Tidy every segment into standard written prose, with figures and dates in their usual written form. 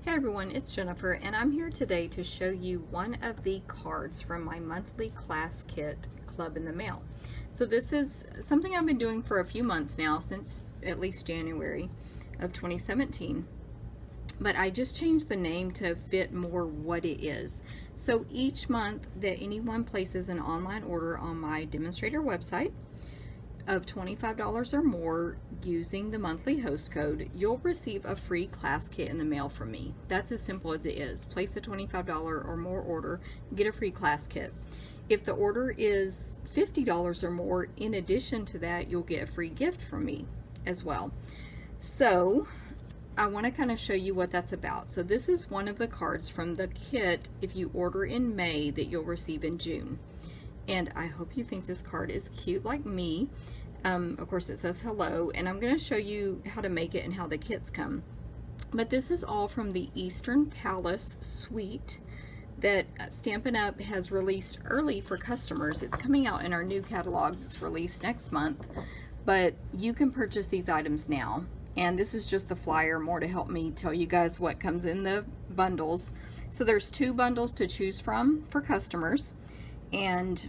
Hey everyone, it's Jennifer, and I'm here today to show you one of the cards from my monthly class kit, Club in the Mail. So this is something I've been doing for a few months now, since at least January of 2017. But I just changed the name to fit more what it is. So each month that anyone places an online order on my demonstrator website of $25 or more using the monthly host code, you'll receive a free class kit in the mail from me. That's as simple as it is. Place a $25 or more order, get a free class kit. If the order is $50 or more, in addition to that, you'll get a free gift from me as well. So I want to kind of show you what that's about. So this is one of the cards from the kit if you order in May that you'll receive in June. And I hope you think this card is cute like me. Of course it says hello, and I'm going to show you how to make it and how the kits come. But this is all from the Eastern Palace suite that Stampin' Up! Has released early for customers. It's coming out in our new catalog that's released next month, but you can purchase these items now. And this is just the flyer, more to help me tell you guys what comes in the bundles. So there's 2 bundles to choose from for customers, and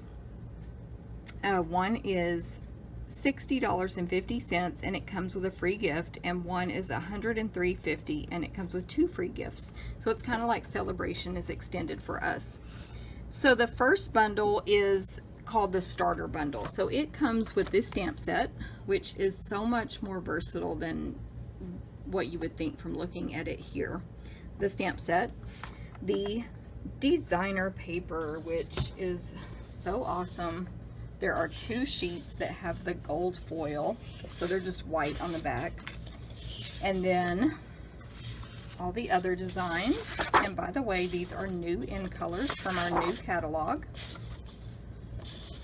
one is $60.50 and it comes with a free gift, and one is $103.50 and it comes with 2 free gifts. So it's kind of like Celebration is extended for us. So the first bundle is called the starter bundle. So it comes with this stamp set, which is so much more versatile than what you would think from looking at it here. The stamp set, the designer paper, which is so awesome. There are 2 sheets that have the gold foil, so they're just white on the back. And then all the other designs. And by the way, these are new in colors from our new catalog.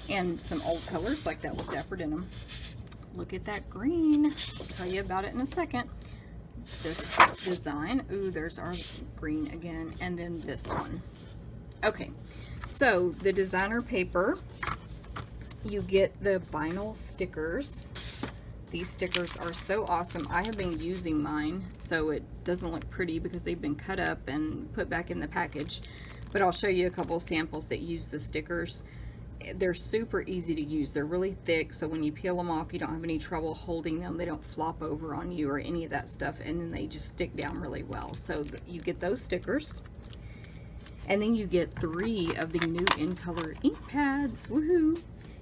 And some old colors, like that was Dapper Denim. Look at that green. I'll tell you about it in a second. This design. Ooh, there's our green again. And then this one. Okay, so the designer paper, you get the vinyl stickers. These stickers are so awesome. I have been using mine, so it doesn't look pretty because they've been cut up and put back in the package. But I'll show you a couple samples that use the stickers. They're super easy to use. They're really thick, so when you peel them off, you don't have any trouble holding them. They don't flop over on you or any of that stuff, and then they just stick down really well. So you get those stickers. And then you get 3 of the new in color ink pads. Woohoo!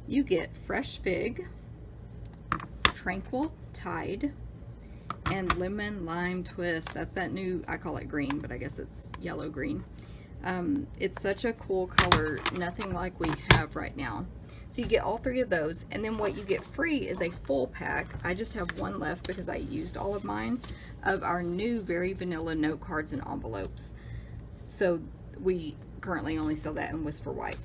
You get Fresh Fig, Tranquil Tide, and Lemon Lime Twist. That's that new, I call it green, but I guess it's yellow green. It's such a cool color, nothing like we have right now. So you get all 3 of those, and then what you get free is a full pack. I just have one left because I used all of mine, of our new Very Vanilla note cards and envelopes. So we currently only sell that in Whisper White.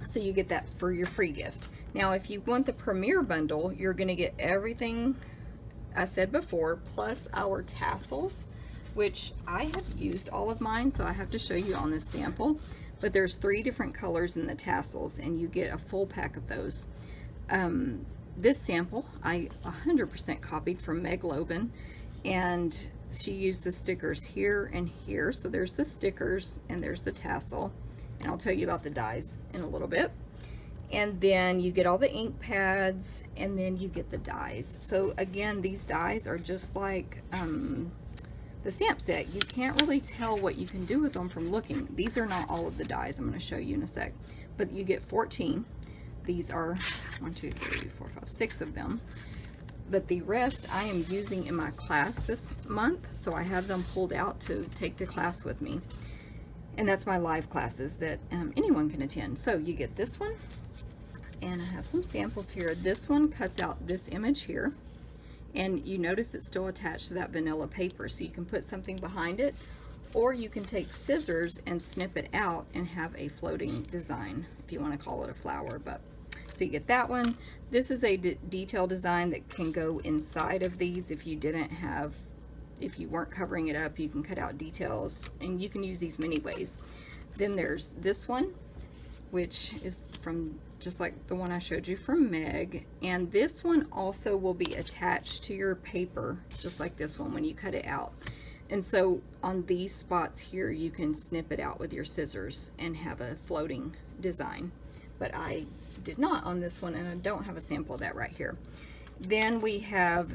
So you get that for your free gift. Now if you want the Premier bundle, you're going to get everything I said before, plus our tassels, which I have used all of mine, so I have to show you on this sample. But there's 3 different colors in the tassels, and you get a full pack of those. This sample I 100% copied from Meg Loban, and she used the stickers here and here. So there's the stickers and there's the tassel, and I'll tell you about the dies in a little bit. And then you get all the ink pads, and then you get the dies. So again, these dies are just like the stamp set. You can't really tell what you can do with them from looking. These are not all of the dies. I'm going to show you in a sec. But you get 14. These are 1, 2, 3, 4, 5, 6 of them. But the rest I am using in my class this month, so I have them pulled out to take to class with me. And that's my live classes that anyone can attend. So you get this one, and I have some samples here. This one cuts out this image here, and you notice it's still attached to that vanilla paper, so you can put something behind it, or you can take scissors and snip it out and have a floating design, if you want to call it a flower. But so you get that one. This is a detail design that can go inside of these. If you didn't have, if you weren't covering it up, you can cut out details, and you can use these many ways. Then there's this one, which is from just like the one I showed you from Meg, and this one also will be attached to your paper just like this one when you cut it out. And so on these spots here, you can snip it out with your scissors and have a floating design. But I did not on this one, and I don't have a sample of that right here. Then we have,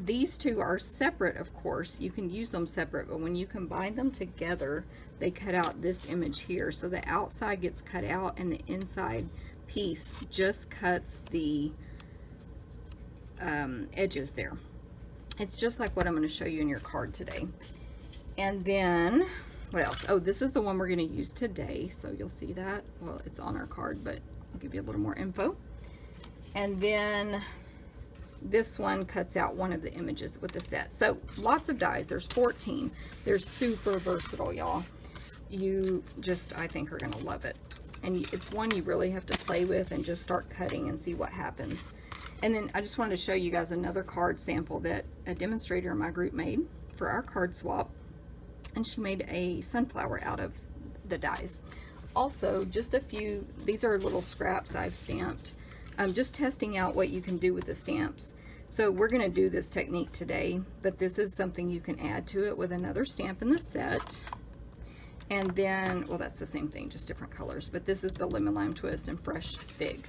these two are separate, of course. You can use them separate, but when you combine them together, they cut out this image here. So the outside gets cut out and the inside piece just cuts the edges there. It's just like what I'm going to show you in your card today. And then, what else? Oh, this is the one we're going to use today, so you'll see that. Well, it's on our card, but I'll give you a little more info. And then this one cuts out one of the images with the set. So lots of dies. There's 14. They're super versatile, y'all. You just, I think, are going to love it. And it's one you really have to play with and just start cutting and see what happens. And then I just wanted to show you guys another card sample that a demonstrator in my group made for our card swap. And she made a sunflower out of the dies. Also, just a few, these are little scraps I've stamped. Just testing out what you can do with the stamps. So we're going to do this technique today, but this is something you can add to it with another stamp in the set. And then, well, that's the same thing, just different colors. But this is the lemon lime twist and fresh fig.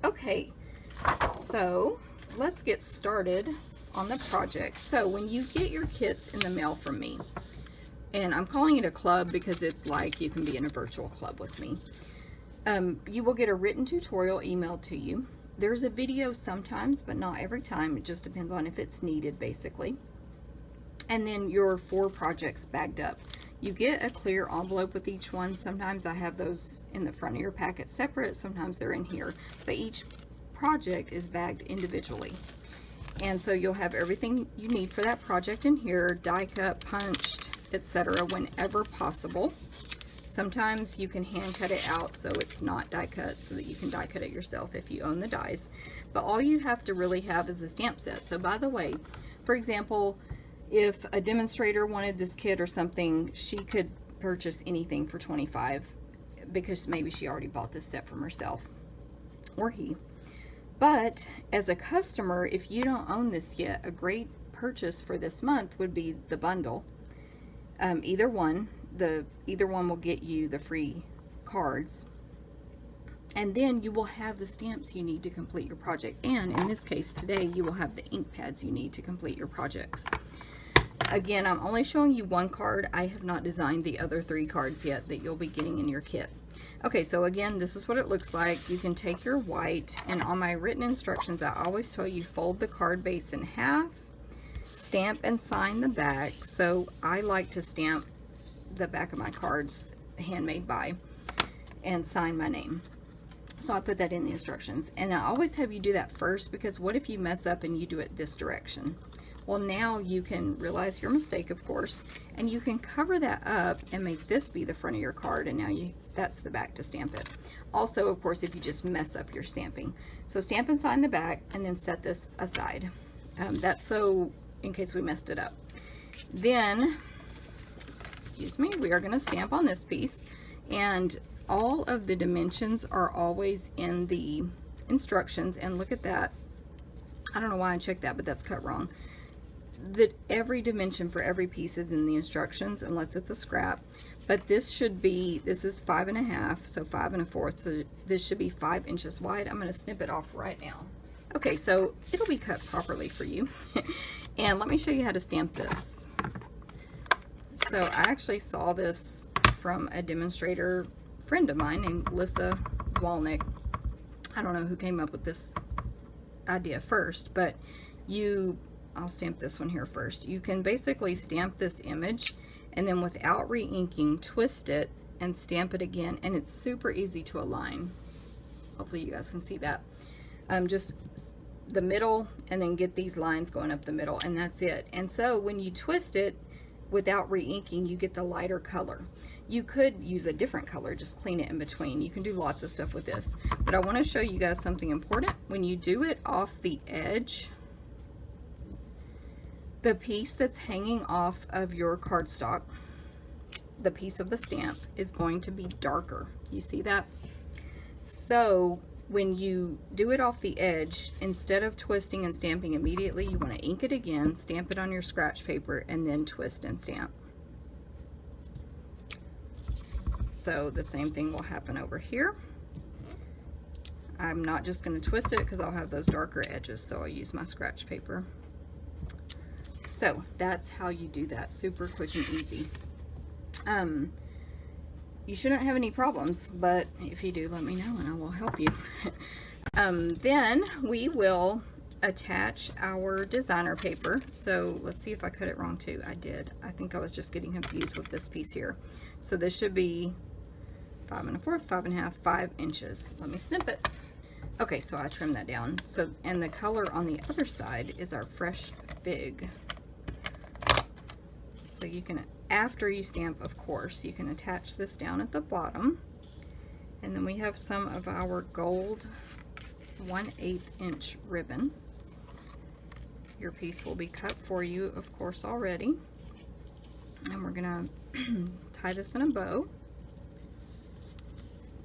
Okay. So let's get started on the project. So when you get your kits in the mail from me, and I'm calling it a club because it's like you can be in a virtual club with me, you will get a written tutorial emailed to you. There's a video sometimes, but not every time. It just depends on if it's needed, basically. And then your 4 projects bagged up. You get a clear envelope with each one. Sometimes I have those in the front of your packet separate. Sometimes they're in here. But each project is bagged individually, and so you'll have everything you need for that project in here, die cut, punched, etc. whenever possible. Sometimes you can hand cut it out so it's not die cut, so that you can die cut it yourself if you own the dies. But all you have to really have is the stamp set. So by the way, for example, if a demonstrator wanted this kit or something, she could purchase anything for $25 because maybe she already bought this set from herself, or he. But as a customer, if you don't own this yet, a great purchase for this month would be the bundle. Either one will get you the free cards, and then you will have the stamps you need to complete your project. And in this case today, you will have the ink pads you need to complete your projects. Again, I'm only showing you one card. I have not designed the other 3 cards yet that you'll be getting in your kit. Okay, so again, this is what it looks like. You can take your white, and on my written instructions, I always tell you fold the card base in half, stamp and sign the back. So I like to stamp the back of my cards handmade by and sign my name. So I put that in the instructions, and I always have you do that first, because what if you mess up and you do it this direction? Well, now you can realize your mistake, of course, and you can cover that up and make this be the front of your card, and now that's the back to stamp it. Also, of course, if you just mess up your stamping. So stamp and sign the back, and then set this aside. That's so in case we messed it up. Then, excuse me, we are going to stamp on this piece, and all of the dimensions are always in the instructions. And look at that. I don't know why I checked that, but that's cut wrong. That every dimension for every piece is in the instructions, unless it's a scrap. But this should be, this is 5 1/2, so 5 1/4, so this should be 5 inches wide. I'm going to snip it off right now. Okay, so it'll be cut properly for you. And let me show you how to stamp this. So I actually saw this from a demonstrator friend of mine named Lisa Zwalnick. I don't know who came up with this idea first, but I'll stamp this one here first. You can basically stamp this image, and then without re-inking, twist it and stamp it again, and it's super easy to align. Hopefully you guys can see that. Just the middle, and then get these lines going up the middle, and that's it. And so when you twist it without re-inking, you get the lighter color. You could use a different color, just clean it in between. You can do lots of stuff with this, but I want to show you guys something important. When you do it off the edge, the piece that's hanging off of your cardstock, the piece of the stamp, is going to be darker. You see that? So when you do it off the edge, instead of twisting and stamping immediately, you want to ink it again, stamp it on your scratch paper, and then twist and stamp. So the same thing will happen over here. I'm not just going to twist it because I'll have those darker edges, so I'll use my scratch paper. So that's how you do that, super quick and easy. You shouldn't have any problems, but if you do, let me know and I will help you. Then we will attach our designer paper. So let's see if I cut it wrong too. I did. I think I was just getting confused with this piece here. So this should be 5 1/4, 5 1/2, 5 inches. Let me snip it. Okay, so I trimmed that down. So, and the color on the other side is our fresh fig. So you can, after you stamp, of course, you can attach this down at the bottom. And then we have some of our gold 1/8 inch ribbon. Your piece will be cut for you, of course, already. And we're gonna tie this in a bow.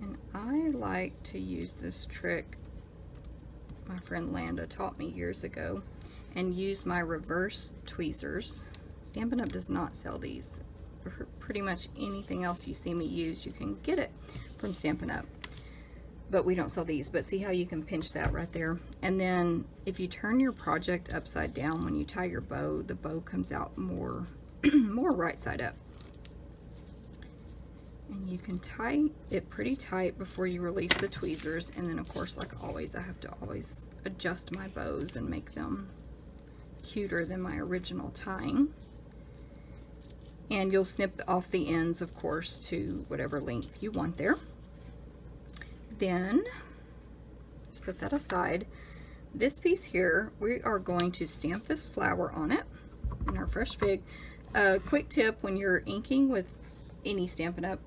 And I like to use this trick my friend Landa taught me years ago, and use my reverse tweezers. Stampin' Up! Does not sell these. Pretty much anything else you see me use, you can get it from Stampin' Up! But we don't sell these. But see how you can pinch that right there? And then if you turn your project upside down when you tie your bow, the bow comes out more, more right side up. And you can tie it pretty tight before you release the tweezers. And then of course, like always, I have to always adjust my bows and make them cuter than my original tying. And you'll snip off the ends, of course, to whatever length you want there. Then set that aside. This piece here, we are going to stamp this flower on it in our fresh fig. Quick tip, when you're inking with any Stampin' Up!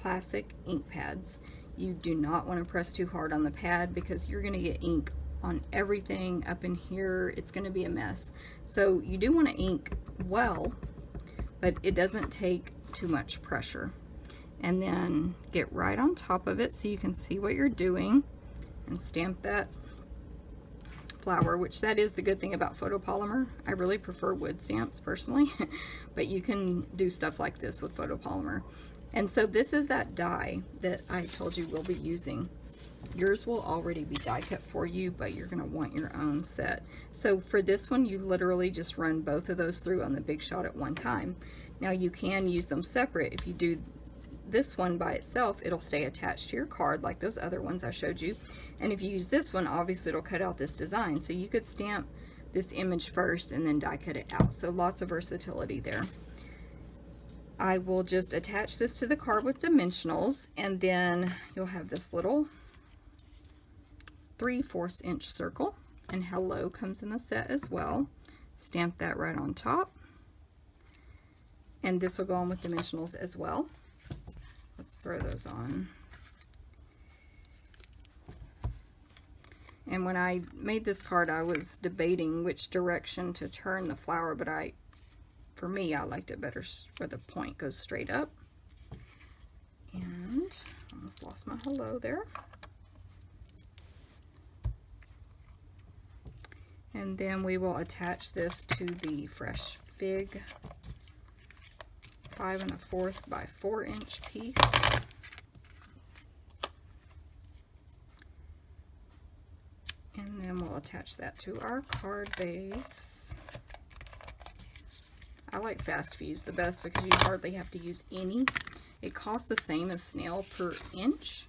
Classic ink pads, you do not want to press too hard on the pad because you're going to get ink on everything up in here. It's going to be a mess. So you do want to ink well, but it doesn't take too much pressure. And then get right on top of it so you can see what you're doing and stamp that flower, which that is the good thing about photopolymer. I really prefer wood stamps personally, but you can do stuff like this with photopolymer. And so this is that die that I told you we'll be using. Yours will already be die cut for you, but you're going to want your own set. So for this one, you literally just run both of those through on the big shot at one time. Now you can use them separate. If you do this one by itself, it'll stay attached to your card like those other ones I showed you. And if you use this one, obviously it'll cut out this design. So you could stamp this image first and then die cut it out. So lots of versatility there. I will just attach this to the card with dimensionals, and then you'll have this little 3/4 inch circle, and hello comes in the set as well. Stamp that right on top, and this will go on with dimensionals as well. Let's throw those on. And when I made this card, I was debating which direction to turn the flower, but for me, I liked it better where the point goes straight up. And almost lost my hello there. And then we will attach this to the fresh fig 5 1/4 by 4 inch piece. And then we'll attach that to our card base. I like Fast Fuse the best because you hardly have to use any. It costs the same as snail per inch,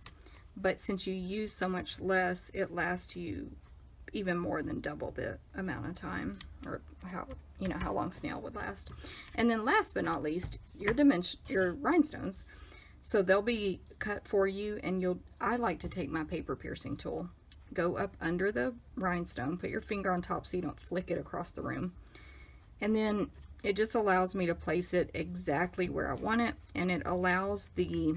but since you use so much less, it lasts you even more than double the amount of time, or how long snail would last. And then last but not least, your rhinestones. So they'll be cut for you, and I like to take my paper piercing tool, go up under the rhinestone, put your finger on top so you don't flick it across the room, and then it just allows me to place it exactly where I want it, and it allows the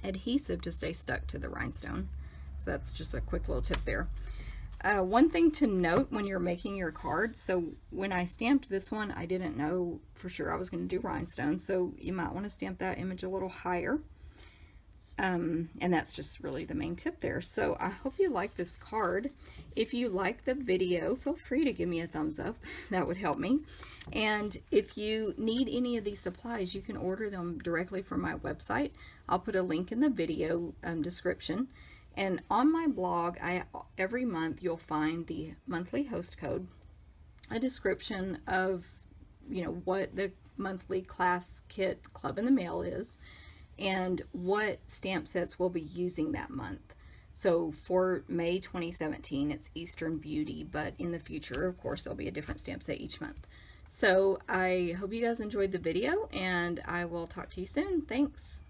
adhesive to stay stuck to the rhinestone. So that's just a quick little tip there. One thing to note when you're making your cards, so when I stamped this one, I didn't know for sure I was going to do rhinestones, so you might want to stamp that image a little higher. And that's just really the main tip there. So I hope you like this card. If you like the video, feel free to give me a thumbs up. That would help me. And if you need any of these supplies, you can order them directly from my website. I'll put a link in the video description. And on my blog, every month you'll find the monthly host code, a description of, you know, what the monthly class kit Club in the Mail is, and what stamp sets we'll be using that month. So for May 2017, it's Eastern Beauty, but in the future, of course, there'll be a different stamp set each month. So I hope you guys enjoyed the video, and I will talk to you soon. Thanks.